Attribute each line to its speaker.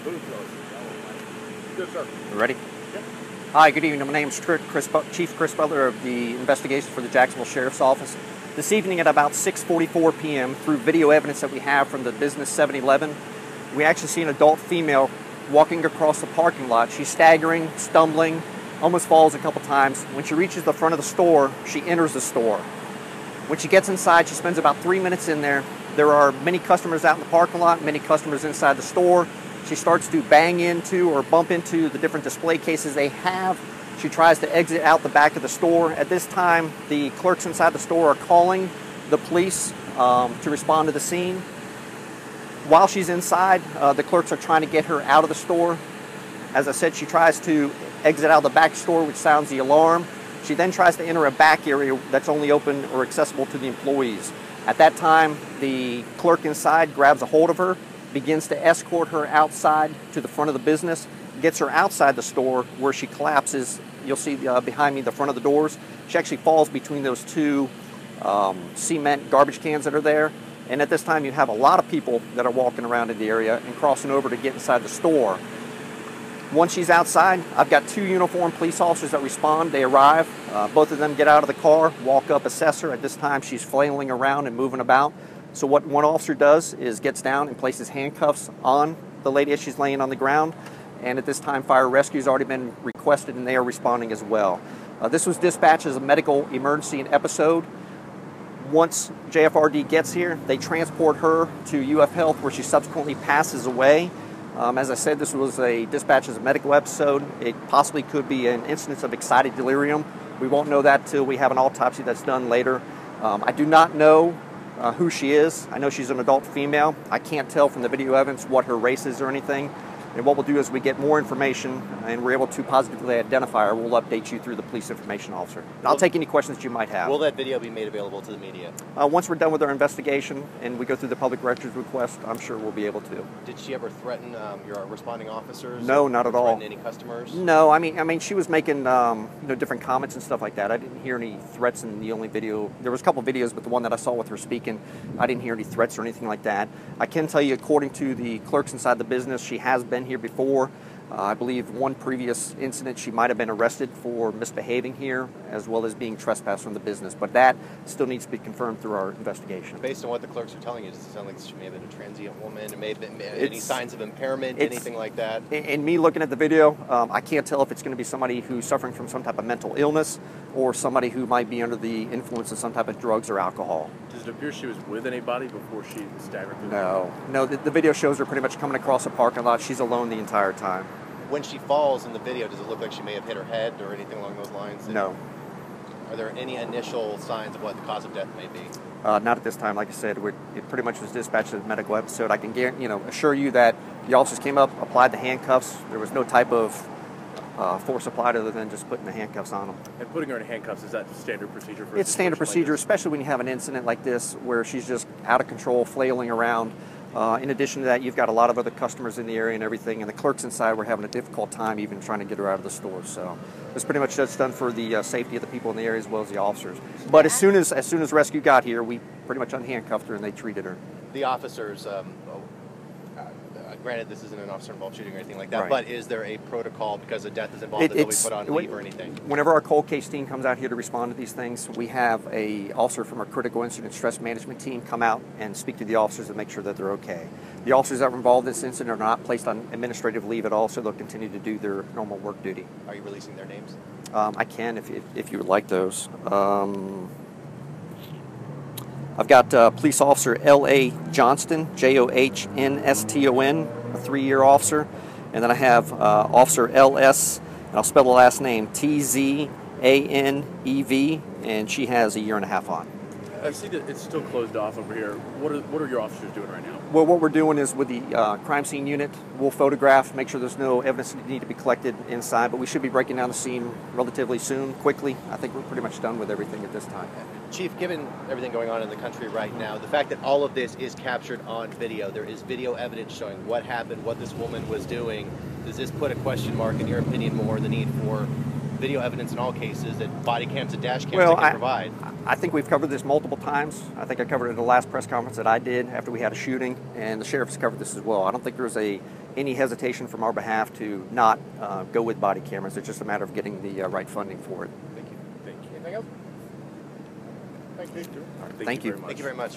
Speaker 1: Good, sir.
Speaker 2: You ready?
Speaker 1: Yep.
Speaker 2: Hi, good evening. My name is Chief Chris Butler of the Investigations for the Jacksonville Sheriff's Office. This evening at about 6:44 p.m., through video evidence that we have from the business 7-Eleven, we actually see an adult female walking across the parking lot. She's staggering, stumbling, almost falls a couple times. When she reaches the front of the store, she enters the store. When she gets inside, she spends about 3 minutes in there. There are many customers out in the parking lot, many customers inside the store. She starts to bang into or bump into the different display cases they have. She tries to exit out the back of the store. At this time, the clerks inside the store are calling the police to respond to the scene. While she's inside, the clerks are trying to get her out of the store. As I said, she tries to exit out of the back store, which sounds the alarm. She then tries to enter a back area that's only open or accessible to the employees. At that time, the clerk inside grabs a hold of her, begins to escort her outside to the front of the business, gets her outside the store where she collapses. You'll see behind me the front of the doors. She actually falls between those two cement garbage cans that are there. And at this time, you have a lot of people that are walking around in the area and crossing over to get inside the store. Once she's outside, I've got 2 uniformed police officers that respond. They arrive. Both of them get out of the car, walk up, assess her. At this time, she's flailing around and moving about. So what one officer does is gets down and places handcuffs on the lady as she's laying on the ground. And at this time, fire rescue has already been requested, and they are responding as well. This was dispatched as a medical emergency and episode. Once JFRD gets here, they transport her to UF Health, where she subsequently passes away. As I said, this was a dispatch as a medical episode. It possibly could be an instance of excited delirium. We won't know that till we have an autopsy that's done later. I do not know who she is. I know she's an adult female. I can't tell from the video evidence what her race is or anything. And what we'll do is we get more information and we're able to positively identify her. We'll update you through the police information officer. I'll take any questions you might have.
Speaker 3: Will that video be made available to the media?
Speaker 2: Once we're done with our investigation and we go through the public records request, I'm sure we'll be able to.
Speaker 3: Did she ever threaten your responding officers?
Speaker 2: No, not at all.
Speaker 3: Threaten any customers?
Speaker 2: No, I mean, she was making different comments and stuff like that. I didn't hear any threats in the only video. There was a couple videos, but the one that I saw with her speaking, I didn't hear any threats or anything like that. I can tell you, according to the clerks inside the business, she has been here before. I believe one previous incident she might have been arrested for misbehaving here, as well as being trespassed from the business, but that still needs to be confirmed through our investigation.
Speaker 3: Based on what the clerks are telling you, does it sound like she may have been a transient woman? It may have been any signs of impairment, anything like that?
Speaker 2: In me looking at the video, I can't tell if it's going to be somebody who's suffering from some type of mental illness or somebody who might be under the influence of some type of drugs or alcohol.
Speaker 1: Does it appear she was with anybody before she staggered through?
Speaker 2: No, the video shows her pretty much coming across a parking lot. She's alone the entire time.
Speaker 3: When she falls in the video, does it look like she may have hit her head or anything along those lines?
Speaker 2: No.
Speaker 3: Are there any initial signs of what the cause of death may be?
Speaker 2: Not at this time. Like I said, it pretty much was dispatched as a medical episode. I can assure you that the officers came up, applied the handcuffs. There was no type of force applied other than just putting the handcuffs on them.
Speaker 1: And putting her in handcuffs, is that standard procedure for?
Speaker 2: It's standard procedure, especially when you have an incident like this where she's just out of control, flailing around. In addition to that, you've got a lot of other customers in the area and everything, and the clerks inside were having a difficult time even trying to get her out of the store. So it's pretty much just done for the safety of the people in the area as well as the officers. But as soon as rescue got here, we pretty much unhandcuffed her and they treated her.
Speaker 3: The officers, granted this isn't an officer-involved shooting or anything like that,
Speaker 2: right.
Speaker 3: But is there a protocol because a death is involved that they'll be put on leave or anything?
Speaker 2: Whenever our cold case team comes out here to respond to these things, we have a officer from our critical incident stress management team come out and speak to the officers and make sure that they're okay. The officers that were involved in this incident are not placed on administrative leave at all, so they'll continue to do their normal work duty.
Speaker 3: Are you releasing their names?
Speaker 2: I can if you would like those. I've got Police Officer L.A. Johnston, Johnston, a 3-year officer. And then I have Officer L.S., and I'll spell the last name, Tzanev, and she has 1.5 years on.
Speaker 1: I see that it's still closed off over here. What are your officers doing right now?
Speaker 2: Well, what we're doing is with the crime scene unit, we'll photograph, make sure there's no evidence that need to be collected inside, but we should be breaking down the scene relatively soon, quickly. I think we're pretty much done with everything at this time.
Speaker 3: Chief, given everything going on in the country right now, the fact that all of this is captured on video, there is video evidence showing what happened, what this woman was doing, does this put a question mark, in your opinion, more the need for video evidence in all cases that body cams and dash cams
Speaker 2: Well,
Speaker 3: can provide.
Speaker 2: I think we've covered this multiple times. I think I covered it at the last press conference that I did after we had a shooting, and the sheriff's covered this as well. I don't think there's any hesitation from our behalf to not go with body cameras. It's just a matter of getting the right funding for it.
Speaker 3: Thank you.
Speaker 1: Thank you.
Speaker 4: Anything else? Thank you.
Speaker 1: All right,
Speaker 2: Thank you.
Speaker 1: very much.
Speaker 3: Thank you very much.